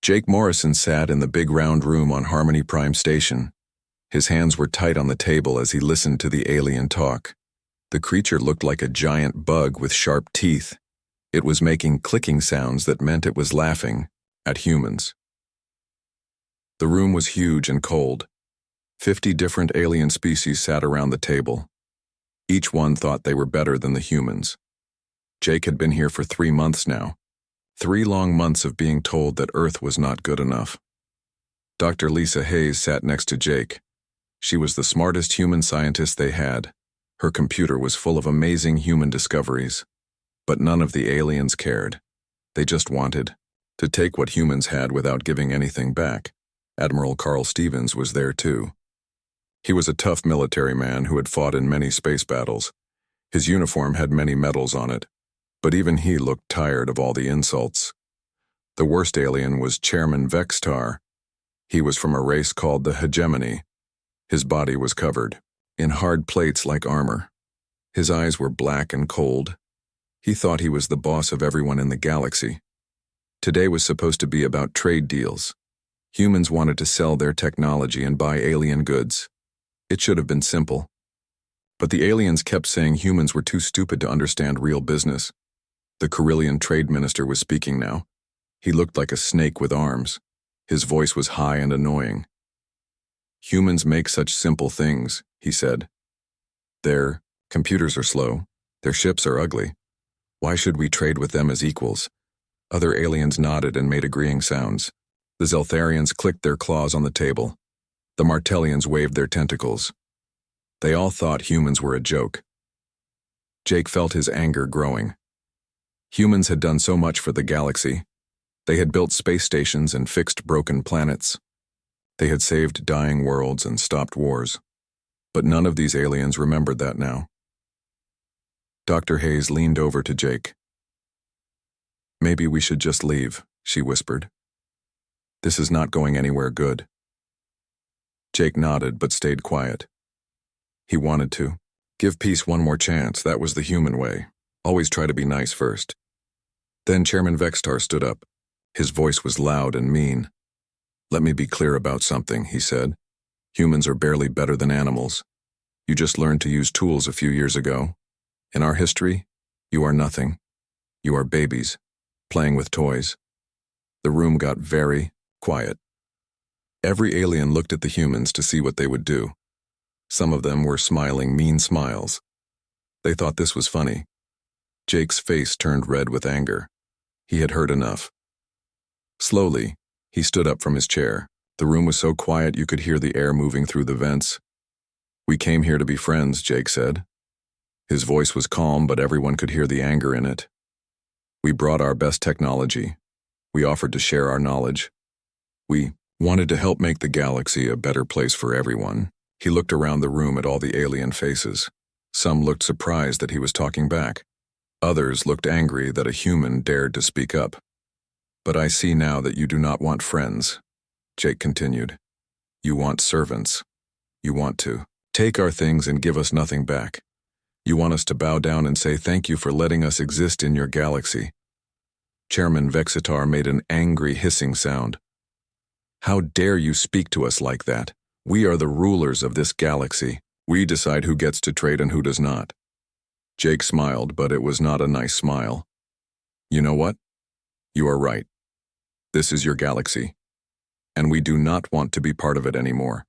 Jake Morrison sat in the big round room on Harmony Prime Station. His hands were tight on the table as he listened to the alien talk. The creature looked like a giant bug with sharp teeth. It was making clicking sounds that meant it was laughing at humans. The room was huge and cold. 50 different alien species sat around the table. Each one thought they were better than the humans. Jake had been here for 3 months now. 3 long months of being told that Earth was not good enough. Dr. Lisa Hayes sat next to Jake. She was the smartest human scientist they had. Her computer was full of amazing human discoveries. But none of the aliens cared. They just wanted to take what humans had without giving anything back. Admiral Carl Stevens was there too. He was a tough military man who had fought in many space battles. His uniform had many medals on it, but even he looked tired of all the insults. The worst alien was Chairman Vextar. He was from a race called the Hegemony. His body was covered in hard plates like armor. His eyes were black and cold. He thought he was the boss of everyone in the galaxy. Today was supposed to be about trade deals. Humans wanted to sell their technology and buy alien goods. It should have been simple. But the aliens kept saying humans were too stupid to understand real business. The Carillion trade minister was speaking now. He looked like a snake with arms. His voice was high and annoying. Humans make such simple things, he said. Their computers are slow. Their ships are ugly. Why should we trade with them as equals? Other aliens nodded and made agreeing sounds. The Zeltharians clicked their claws on the table. The Martellians waved their tentacles. They all thought humans were a joke. Jake felt his anger growing. Humans had done so much for the galaxy. They had built space stations and fixed broken planets. They had saved dying worlds and stopped wars. But none of these aliens remembered that now. Dr. Hayes leaned over to Jake. "Maybe we should just leave," she whispered. "This is not going anywhere good." Jake nodded but stayed quiet. He wanted to. Give peace one more chance, that was the human way. Always try to be nice first. Then Chairman Vextar stood up. His voice was loud and mean. "Let me be clear about something," he said. "Humans are barely better than animals. You just learned to use tools a few years ago. In our history, you are nothing. You are babies, playing with toys." The room got very quiet. Every alien looked at the humans to see what they would do. Some of them were smiling mean smiles. They thought this was funny. Jake's face turned red with anger. He had heard enough. Slowly, he stood up from his chair. The room was so quiet you could hear the air moving through the vents. "We came here to be friends," Jake said. His voice was calm, but everyone could hear the anger in it. "We brought our best technology. We offered to share our knowledge. We wanted to help make the galaxy a better place for everyone." He looked around the room at all the alien faces. Some looked surprised that he was talking back. Others looked angry that a human dared to speak up. "But I see now that you do not want friends," Jake continued. "You want servants. You want to take our things and give us nothing back. You want us to bow down and say thank you for letting us exist in your galaxy." Chairman Vexitar made an angry hissing sound. "How dare you speak to us like that? We are the rulers of this galaxy. We decide who gets to trade and who does not." Jake smiled, but it was not a nice smile. "You know what? You are right. This is your galaxy, and we do not want to be part of it anymore."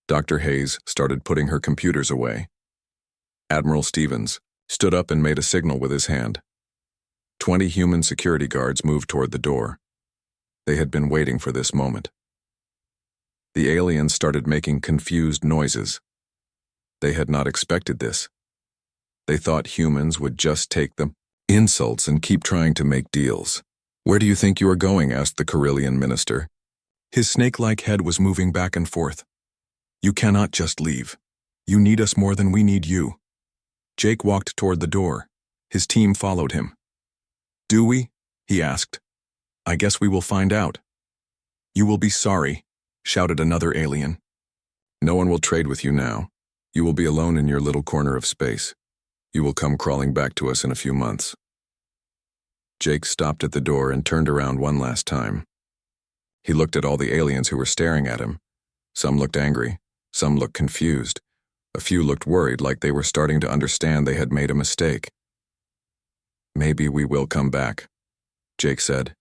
Dr. Hayes started putting her computers away. Admiral Stevens stood up and made a signal with his hand. 20 human security guards moved toward the door. They had been waiting for this moment. The aliens started making confused noises. They had not expected this. They thought humans would just take the insults and keep trying to make deals. "Where do you think you are going?" asked the Carillion minister. His snake-like head was moving back and forth. "You cannot just leave. You need us more than we need you." Jake walked toward the door. His team followed him. "Do we?" he asked. "I guess we will find out." "You will be sorry," shouted another alien. "No one will trade with you now. You will be alone in your little corner of space. You will come crawling back to us in a few months." Jake stopped at the door and turned around one last time. He looked at all the aliens who were staring at him. Some looked angry, some looked confused. A few looked worried, like they were starting to understand they had made a mistake. "Maybe we will come back," Jake said.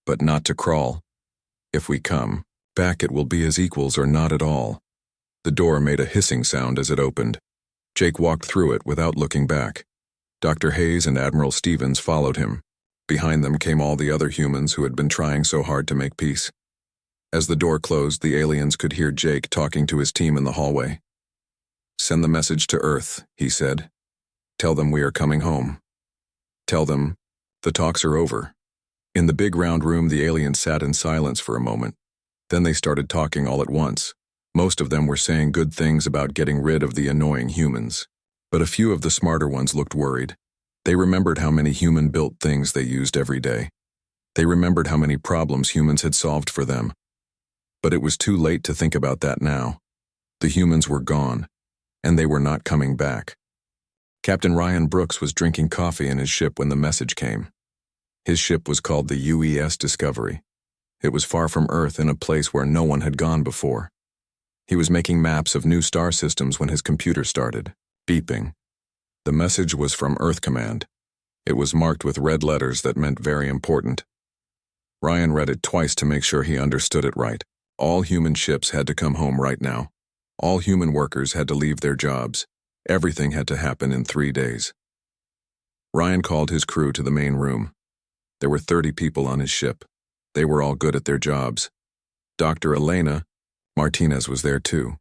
"But not to crawl. If we come back, it will be as equals or not at all." The door made a hissing sound as it opened. Jake walked through it without looking back. Dr. Hayes and Admiral Stevens followed him. Behind them came all the other humans who had been trying so hard to make peace. As the door closed, the aliens could hear Jake talking to his team in the hallway. "Send the message to Earth," he said. "Tell them we are coming home. Tell them the talks are over." In the big round room, the aliens sat in silence for a moment. Then they started talking all at once. Most of them were saying good things about getting rid of the annoying humans. But a few of the smarter ones looked worried. They remembered how many human-built things they used every day. They remembered how many problems humans had solved for them. But it was too late to think about that now. The humans were gone, and they were not coming back. Captain Ryan Brooks was drinking coffee in his ship when the message came. His ship was called the UES Discovery. It was far from Earth, in a place where no one had gone before. He was making maps of new star systems when his computer started beeping. The message was from Earth Command. It was marked with red letters that meant very important. Ryan read it twice to make sure he understood it right. All human ships had to come home right now. All human workers had to leave their jobs. Everything had to happen in 3 days. Ryan called his crew to the main room. There were 30 people on his ship. They were all good at their jobs. Dr. Elena Martinez was there too.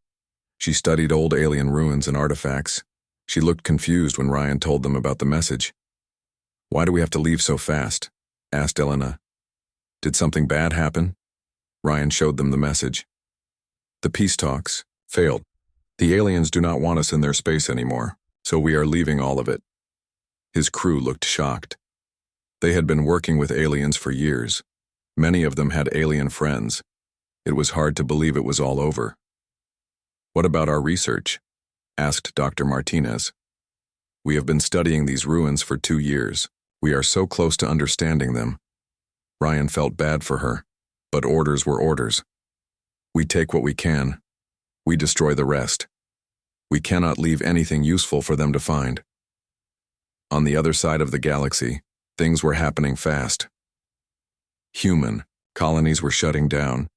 She studied old alien ruins and artifacts. She looked confused when Ryan told them about the message. "Why do we have to leave so fast?" asked Elena. "Did something bad happen?" Ryan showed them the message. "The peace talks failed. The aliens do not want us in their space anymore, so we are leaving all of it." His crew looked shocked. They had been working with aliens for years. Many of them had alien friends. It was hard to believe it was all over. "What about our research?" asked Dr. Martinez. "We have been studying these ruins for 2 years. We are so close to understanding them." Ryan felt bad for her, but orders were orders. "We take what we can. We destroy the rest. We cannot leave anything useful for them to find." On the other side of the galaxy, things were happening fast. Human colonies were shutting down.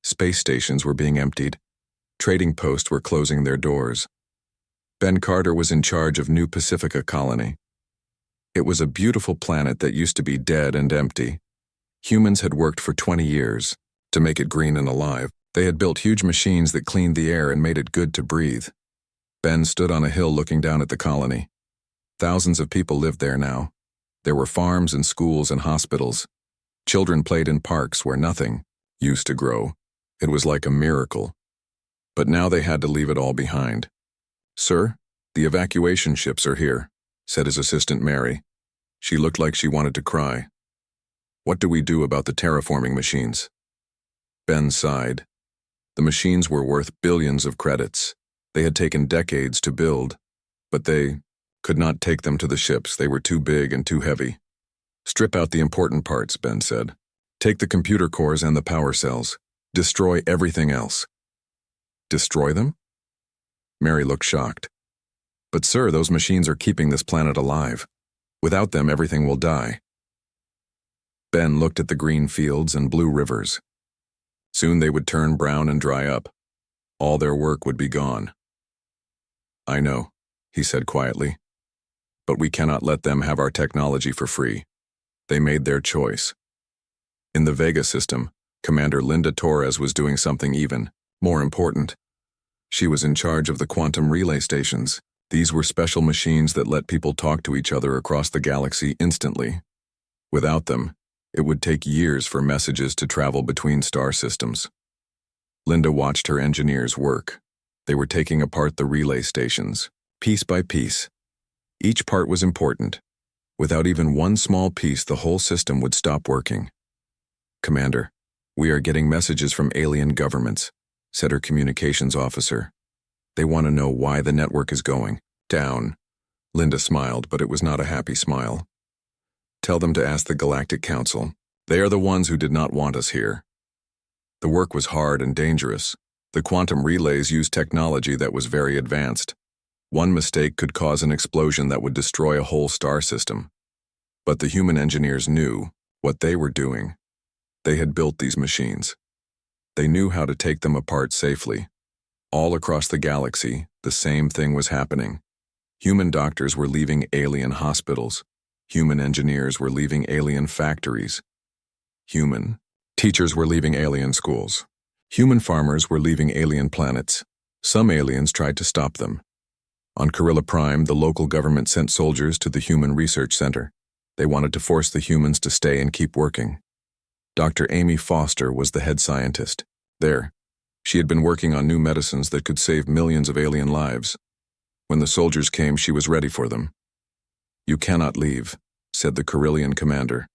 Space stations were being emptied. Trading posts were closing their doors. Ben Carter was in charge of New Pacifica Colony. It was a beautiful planet that used to be dead and empty. Humans had worked for 20 years to make it green and alive. They had built huge machines that cleaned the air and made it good to breathe. Ben stood on a hill looking down at the colony. Thousands of people lived there now. There were farms and schools and hospitals. Children played in parks where nothing used to grow. It was like a miracle. But now they had to leave it all behind. "Sir, the evacuation ships are here," said his assistant Mary. She looked like she wanted to cry. "What do we do about the terraforming machines?" Ben sighed. The machines were worth billions of credits. They had taken decades to build, but they could not take them to the ships. They were too big and too heavy. "Strip out the important parts," Ben said. "Take the computer cores and the power cells. Destroy everything else." "Destroy them?" Mary looked shocked. "But sir, those machines are keeping this planet alive. Without them, everything will die." Ben looked at the green fields and blue rivers. Soon they would turn brown and dry up. All their work would be gone. "I know," he said quietly. "But we cannot let them have our technology for free. They made their choice." In the Vega system, Commander Linda Torres was doing something even more important. She was in charge of the quantum relay stations. These were special machines that let people talk to each other across the galaxy instantly. Without them, it would take years for messages to travel between star systems. Linda watched her engineers work. They were taking apart the relay stations, piece by piece. Each part was important. Without even one small piece, the whole system would stop working. "Commander, we are getting messages from alien governments," said her communications officer. "They want to know why the network is going down." Linda smiled, but it was not a happy smile. "Tell them to ask the Galactic Council. They are the ones who did not want us here. The work was hard and dangerous. The quantum relays used technology that was very advanced. One mistake could cause an explosion that would destroy a whole star system. But the human engineers knew what they were doing. They had built these machines. They knew how to take them apart safely. All across the galaxy, the same thing was happening. Human doctors were leaving alien hospitals. Human engineers were leaving alien factories. Human teachers were leaving alien schools. Human farmers were leaving alien planets. Some aliens tried to stop them. On Corilla Prime, the local government sent soldiers to the Human Research Center. They wanted to force the humans to stay and keep working. Dr. Amy Foster was the head scientist. There, she had been working on new medicines that could save millions of alien lives. When the soldiers came, she was ready for them. "You cannot leave," said the Carillion commander.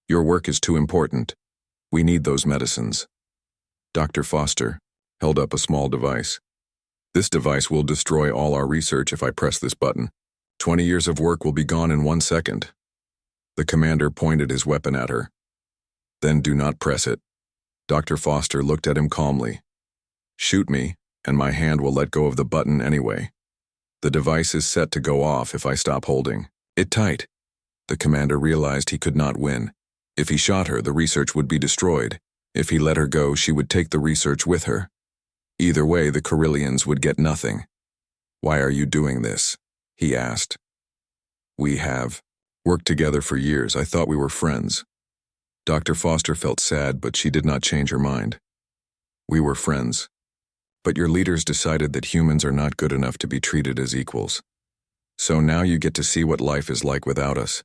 "Your work is too important. We need those medicines." Dr. Foster held up a small device. "This device will destroy all our research if I press this button. 20 years of work will be gone in 1 second. The commander pointed his weapon at her. "Then do not press it." Dr. Foster looked at him calmly. "Shoot me, and my hand will let go of the button anyway. The device is set to go off if I stop holding it tight." The commander realized he could not win. If he shot her, the research would be destroyed. If he let her go, she would take the research with her. Either way, the Carillions would get nothing. "Why are you doing this?" he asked. "We have worked together for years. I thought we were friends." Dr. Foster felt sad, but she did not change her mind. "We were friends. But your leaders decided that humans are not good enough to be treated as equals. So now you get to see what life is like without us."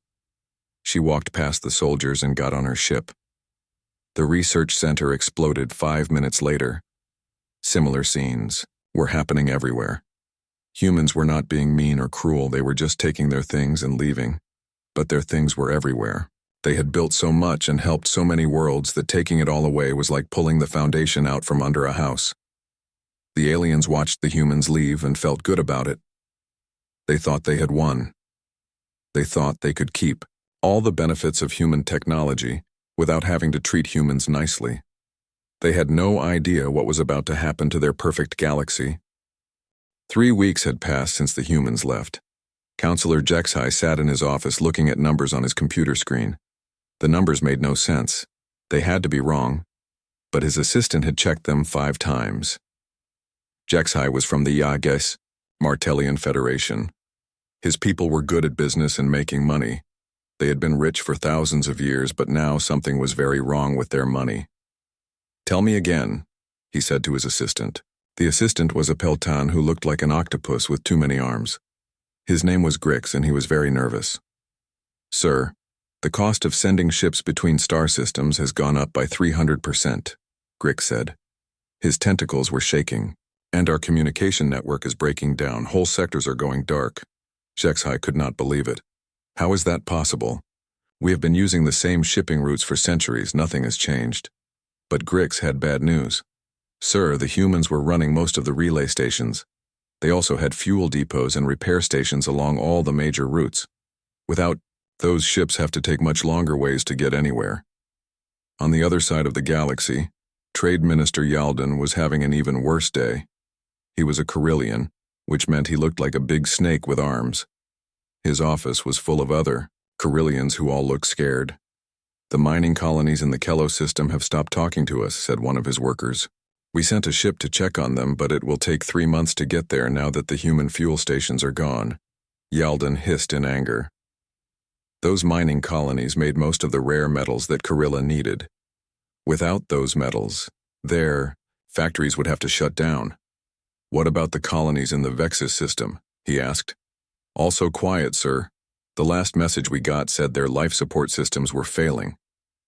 She walked past the soldiers and got on her ship. The research center exploded 5 minutes later. Similar scenes were happening everywhere. Humans were not being mean or cruel, they were just taking their things and leaving. But their things were everywhere. They had built so much and helped so many worlds that taking it all away was like pulling the foundation out from under a house. The aliens watched the humans leave and felt good about it. They thought they had won. They thought they could keep all the benefits of human technology without having to treat humans nicely. They had no idea what was about to happen to their perfect galaxy. 3 weeks had passed since the humans left. Counselor HFY sat in his office looking at numbers on his computer screen. The numbers made no sense. They had to be wrong. But his assistant had checked them 5 times. HFY was from the Yages, Martellian Federation. His people were good at business and making money. They had been rich for thousands of years, but now something was very wrong with their money. "Tell me again," he said to his assistant. The assistant was a Peltan who looked like an octopus with too many arms. His name was Grix, and he was very nervous. "Sir, the cost of sending ships between star systems has gone up by 300%, Grix said. His tentacles were shaking. "And our communication network is breaking down. Whole sectors are going dark." HFY could not believe it. "How is that possible? We have been using the same shipping routes for centuries. Nothing has changed." But Grix had bad news. "Sir, the humans were running most of the relay stations. They also had fuel depots and repair stations along all the major routes. Without those, ships have to take much longer ways to get anywhere." On the other side of the galaxy, Trade Minister Yalden was having an even worse day. He was a Carillion, which meant he looked like a big snake with arms. His office was full of other Carillions who all looked scared. "The mining colonies in the Kello system have stopped talking to us," said one of his workers. "We sent a ship to check on them, but it will take 3 months to get there now that the human fuel stations are gone." Yalden hissed in anger. Those mining colonies made most of the rare metals that Corilla needed. Without those metals, their factories would have to shut down. "What about the colonies in the Vexus system?" he asked. "Also quiet, sir. The last message we got said their life support systems were failing.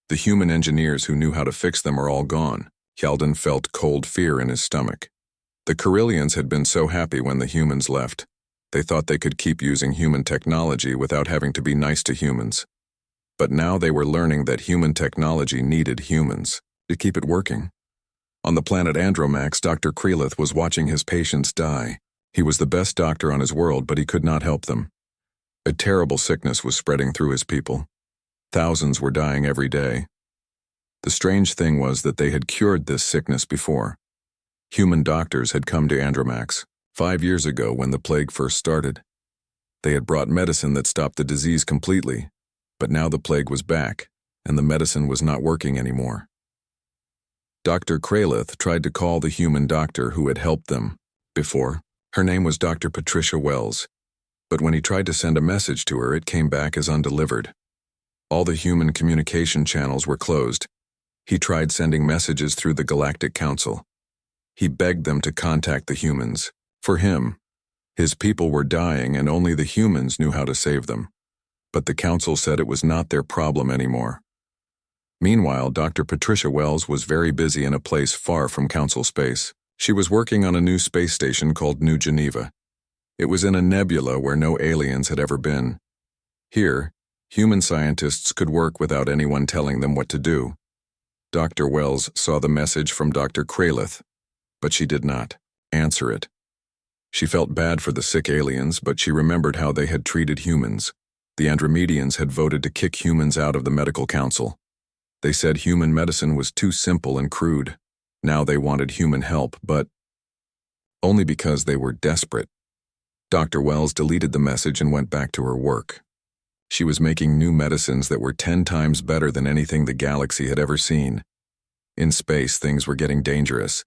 The human engineers who knew how to fix them are all gone." Yalden felt cold fear in his stomach. The Carillions had been so happy when the humans left. They thought they could keep using human technology without having to be nice to humans. But now they were learning that human technology needed humans to keep it working. On the planet Andromax, Dr. Krelith was watching his patients die. He was the best doctor on his world, but he could not help them. A terrible sickness was spreading through his people. Thousands were dying every day. The strange thing was that they had cured this sickness before. Human doctors had come to Andromax 5 years ago when the plague first started. They had brought medicine that stopped the disease completely, but now the plague was back, and the medicine was not working anymore. Dr. Kralith tried to call the human doctor who had helped them before. Her name was Dr. Patricia Wells, but when he tried to send a message to her, it came back as undelivered. All the human communication channels were closed. He tried sending messages through the Galactic Council. He begged them to contact the humans. For him, his people were dying and only the humans knew how to save them. But the council said it was not their problem anymore. Meanwhile, Dr. Patricia Wells was very busy in a place far from council space. She was working on a new space station called New Geneva. It was in a nebula where no aliens had ever been. Here, human scientists could work without anyone telling them what to do. Dr. Wells saw the message from Dr. Kralith, but she did not answer it. She felt bad for the sick aliens, but she remembered how they had treated humans. The Andromedians had voted to kick humans out of the medical council. They said human medicine was too simple and crude. Now they wanted human help, but only because they were desperate. Dr. Wells deleted the message and went back to her work. She was making new medicines that were 10 times better than anything the galaxy had ever seen. In space, things were getting dangerous.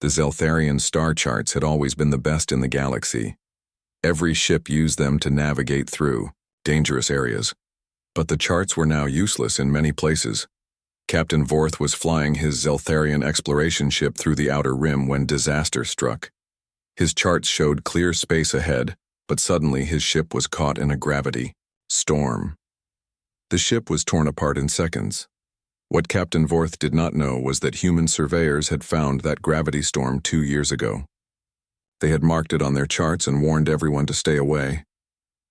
The Zeltharian star charts had always been the best in the galaxy. Every ship used them to navigate through dangerous areas. But the charts were now useless in many places. Captain Vorth was flying his Zeltharian exploration ship through the outer rim when disaster struck. His charts showed clear space ahead, but suddenly his ship was caught in a gravity storm. The ship was torn apart in seconds. What Captain Vorth did not know was that human surveyors had found that gravity storm 2 years ago. They had marked it on their charts and warned everyone to stay away.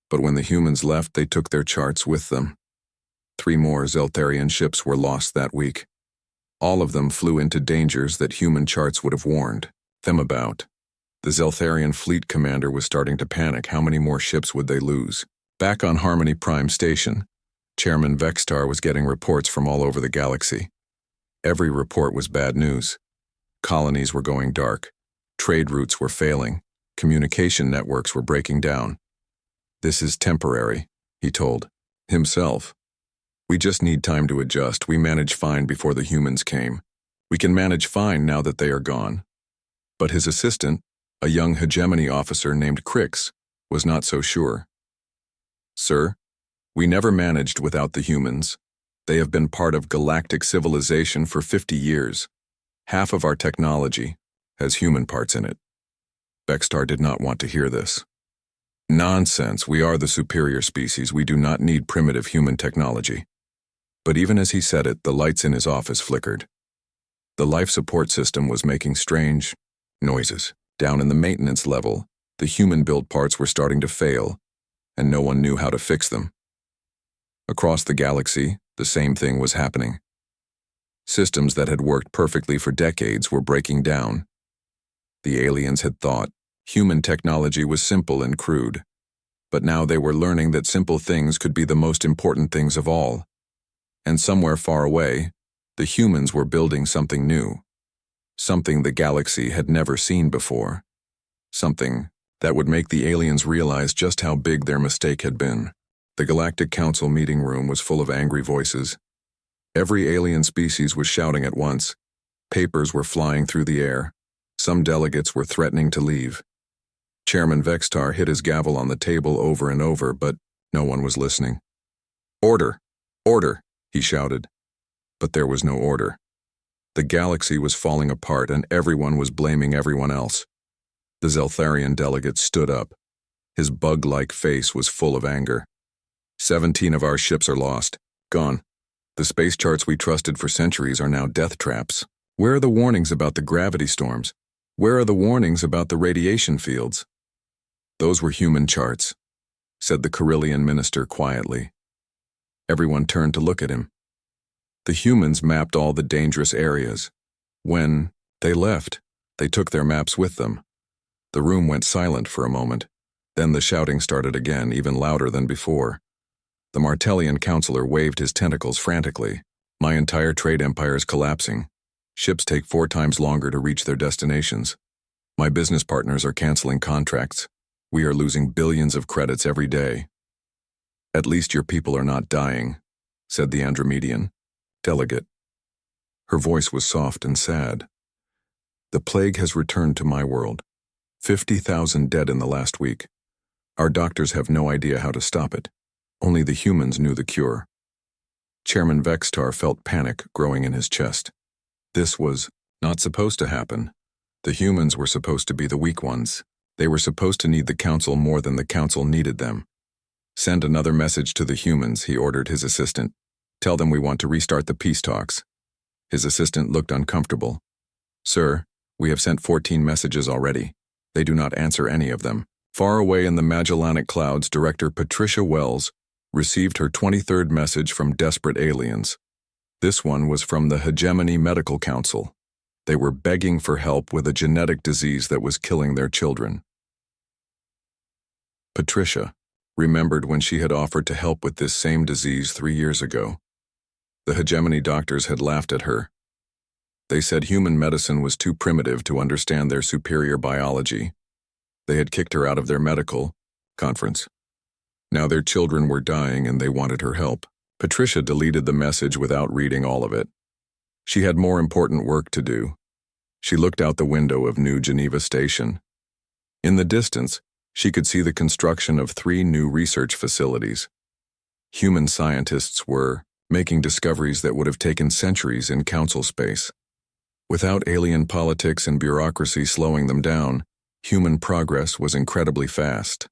But when the humans left, they took their charts with them. 3 more Zeltharian ships were lost that week. All of them flew into dangers that human charts would have warned them about. The Zeltharian fleet commander was starting to panic. How many more ships would they lose? Back on Harmony Prime Station, Chairman Vextar was getting reports from all over the galaxy. Every report was bad news. Colonies were going dark. Trade routes were failing. Communication networks were breaking down. "This is temporary," he told himself. "We just need time to adjust. We managed fine before the humans came. We can manage fine now that they are gone." But his assistant, a young hegemony officer named Crix, was not so sure. "Sir, we never managed without the humans. They have been part of galactic civilization for 50 years. Half of our technology has human parts in it." Vextar did not want to hear this. "Nonsense, we are the superior species. We do not need primitive human technology." But even as he said it, the lights in his office flickered. The life support system was making strange noises. Down in the maintenance level, the human-built parts were starting to fail, and no one knew how to fix them. Across the galaxy, the same thing was happening. Systems that had worked perfectly for decades were breaking down. The aliens had thought human technology was simple and crude, but now they were learning that simple things could be the most important things of all. And somewhere far away, the humans were building something new. Something the galaxy had never seen before. Something that would make the aliens realize just how big their mistake had been. The Galactic Council meeting room was full of angry voices. Every alien species was shouting at once. Papers were flying through the air. Some delegates were threatening to leave. Chairman Vextar hit his gavel on the table over and over, but no one was listening. "Order! Order!" he shouted. But there was no order. The galaxy was falling apart and everyone was blaming everyone else. The Zeltharian delegate stood up. His bug-like face was full of anger. 17 of our ships are lost. Gone. The space charts we trusted for centuries are now death traps. Where are the warnings about the gravity storms? Where are the warnings about the radiation fields? "Those were human charts," said the Carillion minister quietly. Everyone turned to look at him. The humans mapped all the dangerous areas. When they left, they took their maps with them. The room went silent for a moment. Then the shouting started again, even louder than before. The Martellian counselor waved his tentacles frantically. My entire trade empire is collapsing. Ships take 4 times longer to reach their destinations. My business partners are canceling contracts. We are losing billions of credits every day. At least your people are not dying, said the Andromedian delegate. Her voice was soft and sad. The plague has returned to my world. 50,000 dead in the last week. Our doctors have no idea how to stop it. Only the humans knew the cure. Chairman Vextar felt panic growing in his chest. This was not supposed to happen. The humans were supposed to be the weak ones. They were supposed to need the council more than the council needed them. Send another message to the humans, he ordered his assistant. Tell them we want to restart the peace talks. His assistant looked uncomfortable. Sir, we have sent 14 messages already. They do not answer any of them. Far away in the Magellanic clouds, Director Patricia Wells received her 23rd message from desperate aliens. This one was from the Hegemony Medical Council. They were begging for help with a genetic disease that was killing their children. Patricia remembered when she had offered to help with this same disease 3 years ago. The Hegemony doctors had laughed at her. They said human medicine was too primitive to understand their superior biology. They had kicked her out of their medical conference. Now their children were dying and they wanted her help. Patricia deleted the message without reading all of it. She had more important work to do. She looked out the window of New Geneva Station. In the distance, she could see the construction of 3 new research facilities. Human scientists were making discoveries that would have taken centuries in council space. Without alien politics and bureaucracy slowing them down, human progress was incredibly fast.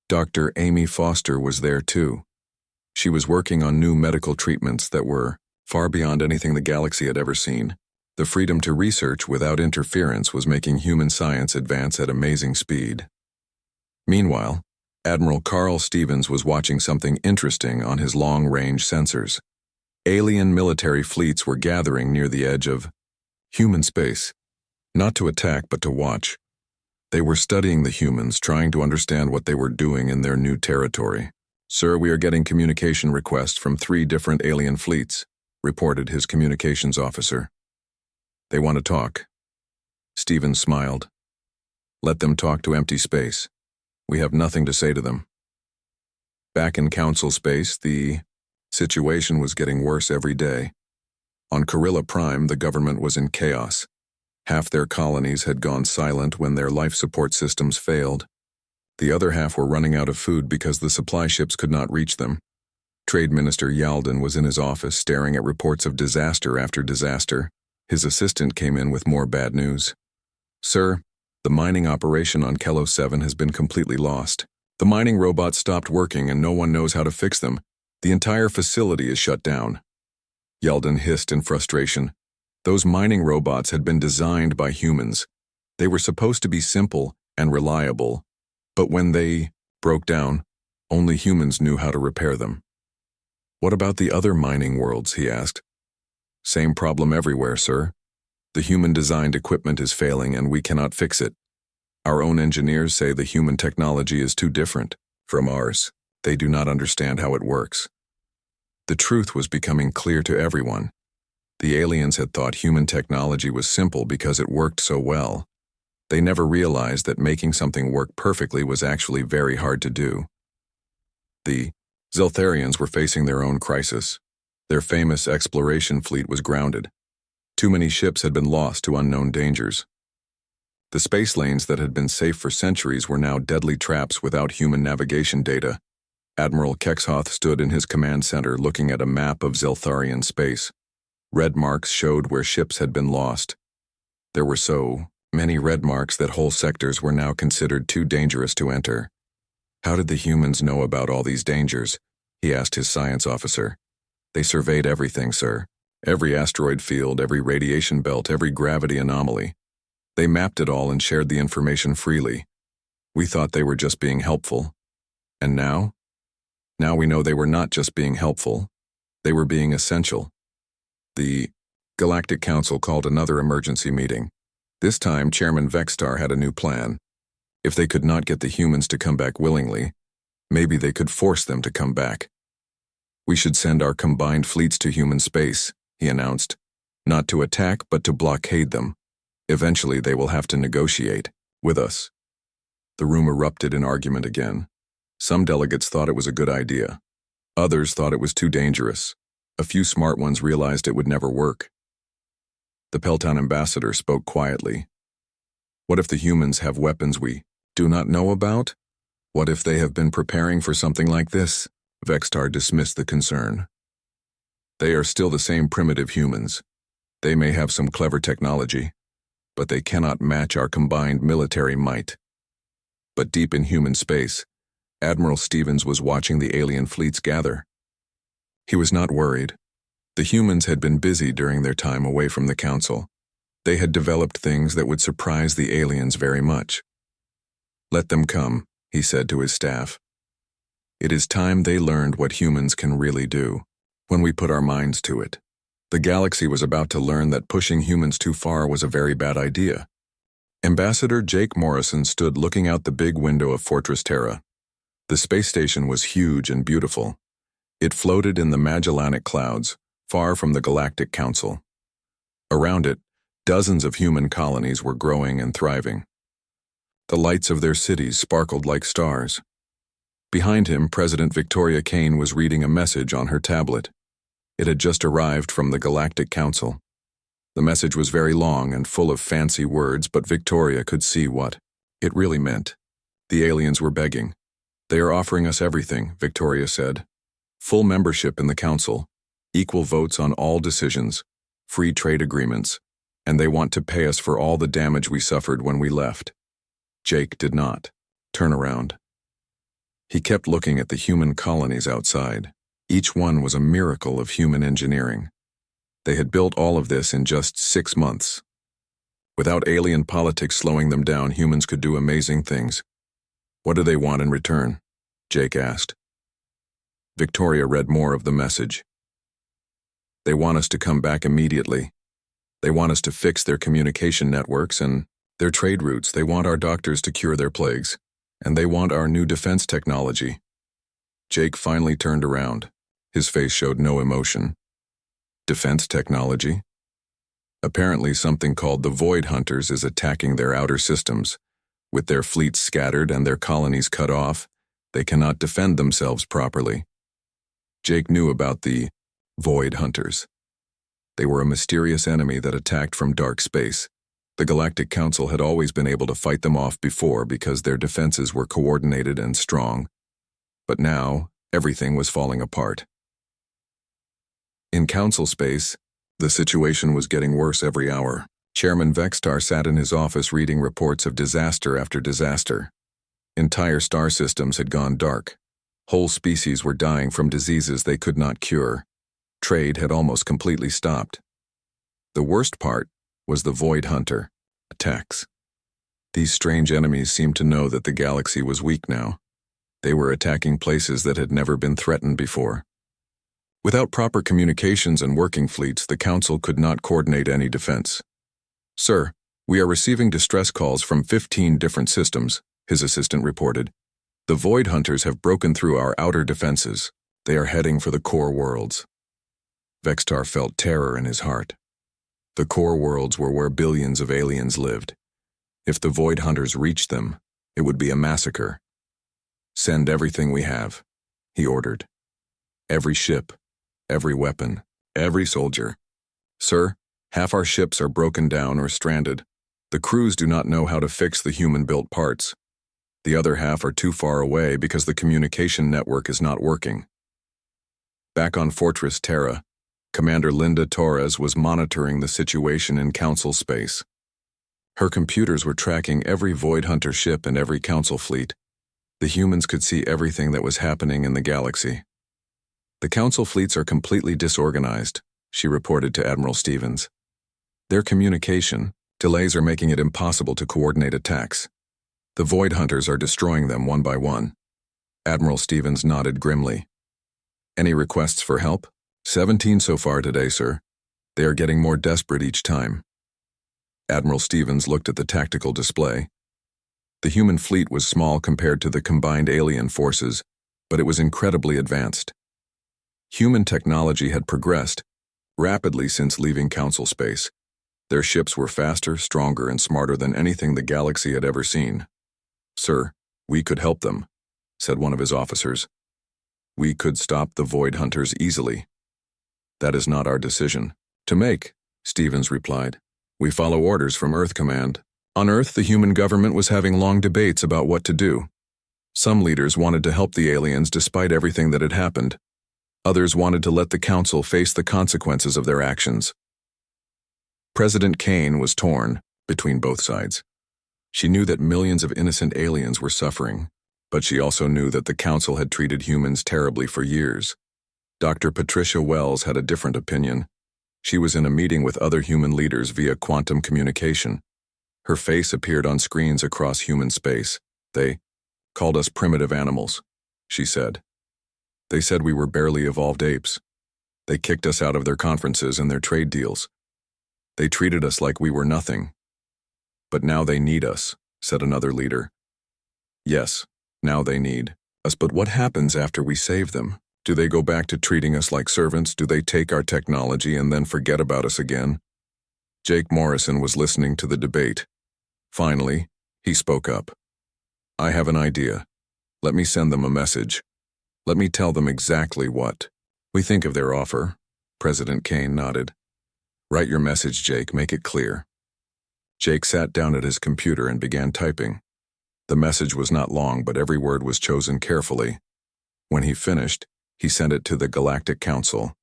Dr. Amy Foster was there too. She was working on new medical treatments that were far beyond anything the galaxy had ever seen. The freedom to research without interference was making human science advance at amazing speed. Meanwhile, Admiral Carl Stevens was watching something interesting on his long-range sensors. Alien military fleets were gathering near the edge of human space, not to attack but to watch. They were studying the humans, trying to understand what they were doing in their new territory. Sir, we are getting communication requests from 3 different alien fleets, reported his communications officer. They want to talk. Stevens smiled. Let them talk to empty space. We have nothing to say to them. Back in council space, the situation was getting worse every day. On Corilla Prime, the government was in chaos. Half their colonies had gone silent when their life support systems failed. The other half were running out of food because the supply ships could not reach them. Trade Minister Yalden was in his office staring at reports of disaster after disaster. His assistant came in with more bad news. Sir, the mining operation on Kelo 7 has been completely lost. The mining robots stopped working and no one knows how to fix them. The entire facility is shut down. Yalden hissed in frustration. Those mining robots had been designed by humans. They were supposed to be simple and reliable, but when they broke down, only humans knew how to repair them. What about the other mining worlds, he asked. Same problem everywhere, sir. The human-designed equipment is failing and we cannot fix it. Our own engineers say the human technology is too different from ours. They do not understand how it works. The truth was becoming clear to everyone. The aliens had thought human technology was simple because it worked so well. They never realized that making something work perfectly was actually very hard to do. The Zeltharians were facing their own crisis. Their famous exploration fleet was grounded. Too many ships had been lost to unknown dangers. The space lanes that had been safe for centuries were now deadly traps without human navigation data. Admiral Kexhoth stood in his command center looking at a map of Zeltharian space. Red marks showed where ships had been lost. There were so many red marks that whole sectors were now considered too dangerous to enter. How did the humans know about all these dangers? He asked his science officer. They surveyed everything, sir. Every asteroid field, every radiation belt, every gravity anomaly. They mapped it all and shared the information freely. We thought they were just being helpful. And now? Now we know they were not just being helpful. They were being essential. The Galactic Council called another emergency meeting. This time, Chairman Vextar had a new plan. If they could not get the humans to come back willingly, maybe they could force them to come back. We should send our combined fleets to human space, he announced. Not to attack, but to blockade them. Eventually, they will have to negotiate with us. The room erupted in argument again. Some delegates thought it was a good idea. Others thought it was too dangerous. A few smart ones realized it would never work. The Peltown ambassador spoke quietly. What if the humans have weapons we do not know about? What if they have been preparing for something like this? Vextar dismissed the concern. They are still the same primitive humans. They may have some clever technology, but they cannot match our combined military might. But deep in human space, Admiral Stevens was watching the alien fleets gather. He was not worried. The humans had been busy during their time away from the Council. They had developed things that would surprise the aliens very much. Let them come, he said to his staff. It is time they learned what humans can really do, when we put our minds to it. The galaxy was about to learn that pushing humans too far was a very bad idea. Ambassador Jake Morrison stood looking out the big window of Fortress Terra. The space station was huge and beautiful. It floated in the Magellanic clouds, far from the Galactic Council. Around it, dozens of human colonies were growing and thriving. The lights of their cities sparkled like stars. Behind him, President Victoria Kane was reading a message on her tablet. It had just arrived from the Galactic Council. The message was very long and full of fancy words, but Victoria could see what it really meant. The aliens were begging. They are offering us everything, Victoria said. Full membership in the Council, equal votes on all decisions, free trade agreements, and they want to pay us for all the damage we suffered when we left. Jake did not turn around. He kept looking at the human colonies outside. Each one was a miracle of human engineering. They had built all of this in just 6 months. Without alien politics slowing them down, humans could do amazing things. What do they want in return? Jake asked. Victoria read more of the message. They want us to come back immediately. They want us to fix their communication networks and their trade routes. They want our doctors to cure their plagues. And they want our new defense technology. Jake finally turned around. His face showed no emotion. Defense technology? Apparently something called the Void Hunters is attacking their outer systems. With their fleets scattered and their colonies cut off, they cannot defend themselves properly. Jake knew about the Void Hunters. They were a mysterious enemy that attacked from dark space. The Galactic Council had always been able to fight them off before because their defenses were coordinated and strong. But now, everything was falling apart. In Council space, the situation was getting worse every hour. Chairman Vextar sat in his office reading reports of disaster after disaster. Entire star systems had gone dark. Whole species were dying from diseases they could not cure. Trade had almost completely stopped. The worst part was the Void Hunter attacks. These strange enemies seemed to know that the galaxy was weak now. They were attacking places that had never been threatened before. Without proper communications and working fleets, the Council could not coordinate any defense. Sir, we are receiving distress calls from 15 different systems, his assistant reported. The Void Hunters have broken through our outer defenses. They are heading for the core worlds. Vextar felt terror in his heart. The core worlds were where billions of aliens lived. If the Void Hunters reached them, it would be a massacre. Send everything we have, he ordered. Every ship, every weapon, every soldier. Sir, half our ships are broken down or stranded. The crews do not know how to fix the human-built parts. The other half are too far away because the communication network is not working. Back on Fortress Terra, Commander Linda Torres was monitoring the situation in Council space. Her computers were tracking every Void Hunter ship and every Council fleet. The humans could see everything that was happening in the galaxy. The Council fleets are completely disorganized, she reported to Admiral Stevens. Their communication delays are making it impossible to coordinate attacks. The Void Hunters are destroying them one by one. Admiral Stevens nodded grimly. Any requests for help? 17 so far today, sir. They are getting more desperate each time. Admiral Stevens looked at the tactical display. The human fleet was small compared to the combined alien forces, but it was incredibly advanced. Human technology had progressed rapidly since leaving Council space. Their ships were faster, stronger, and smarter than anything the galaxy had ever seen. "Sir, we could help them," said one of his officers. "We could stop the Void Hunters easily." "That is not our decision to make," Stevens replied. "We follow orders from Earth Command." On Earth, the human government was having long debates about what to do. Some leaders wanted to help the aliens despite everything that had happened. Others wanted to let the Council face the consequences of their actions. President Kane was torn between both sides. She knew that millions of innocent aliens were suffering, but she also knew that the Council had treated humans terribly for years. Dr. Patricia Wells had a different opinion. She was in a meeting with other human leaders via quantum communication. Her face appeared on screens across human space. "They called us primitive animals," she said. "They said we were barely evolved apes. They kicked us out of their conferences and their trade deals. They treated us like we were nothing. But now they need us," said another leader. "Yes, now they need us, but what happens after we save them? Do they go back to treating us like servants? Do they take our technology and then forget about us again?" Jake Morrison was listening to the debate. Finally, he spoke up. "I have an idea. Let me send them a message. Let me tell them exactly what we think of their offer." President Kane nodded. "Write your message, Jake. Make it clear." Jake sat down at his computer and began typing. The message was not long, but every word was chosen carefully. When he finished, he sent it to the Galactic Council.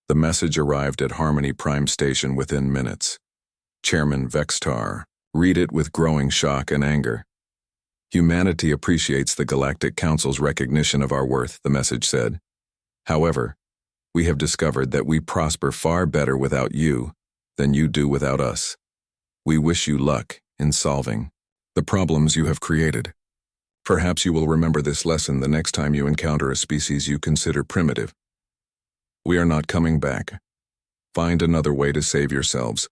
The message arrived at Harmony Prime Station within minutes. Chairman Vextar read it with growing shock and anger. "Humanity appreciates the Galactic Council's recognition of our worth," the message said. "However, we have discovered that we prosper far better without you than you do without us. We wish you luck in solving the problems you have created. Perhaps you will remember this lesson the next time you encounter a species you consider primitive. We are not coming back. Find another way to save yourselves."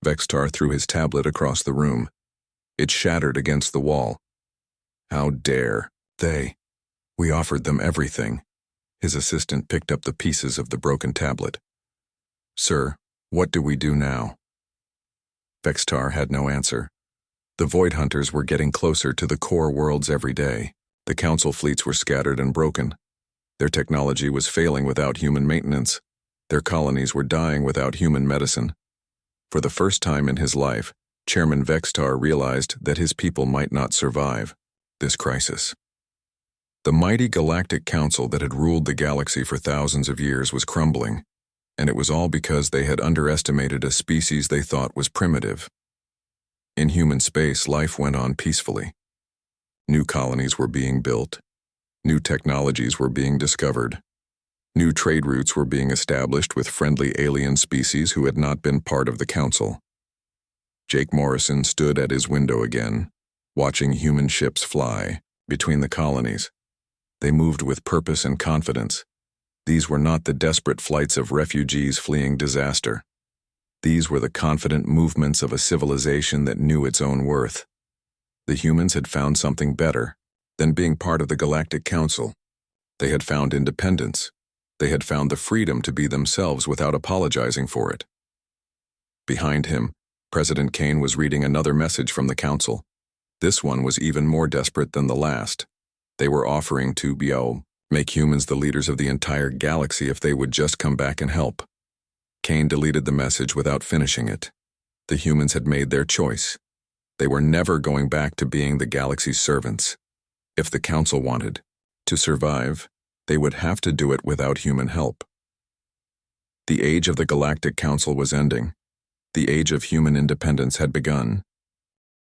Vextar threw his tablet across the room. It shattered against the wall. "How dare they? We offered them everything." His assistant picked up the pieces of the broken tablet. "Sir, what do we do now?" Vextar had no answer. The Void Hunters were getting closer to the core worlds every day. The Council fleets were scattered and broken. Their technology was failing without human maintenance. Their colonies were dying without human medicine. For the first time in his life, Chairman Vextar realized that his people might not survive this crisis. The mighty Galactic Council that had ruled the galaxy for thousands of years was crumbling, and it was all because they had underestimated a species they thought was primitive. In human space, life went on peacefully. New colonies were being built. New technologies were being discovered. New trade routes were being established with friendly alien species who had not been part of the Council. Jake Morrison stood at his window again, watching human ships fly between the colonies. They moved with purpose and confidence. These were not the desperate flights of refugees fleeing disaster. These were the confident movements of a civilization that knew its own worth. The humans had found something better than being part of the Galactic Council. They had found independence. They had found the freedom to be themselves without apologizing for it. Behind him, President Kane was reading another message from the Council. This one was even more desperate than the last. They were offering to make humans the leaders of the entire galaxy if they would just come back and help. Kane deleted the message without finishing it. The humans had made their choice. They were never going back to being the galaxy's servants. If the Council wanted to survive, they would have to do it without human help. The age of the Galactic Council was ending. The age of human independence had begun.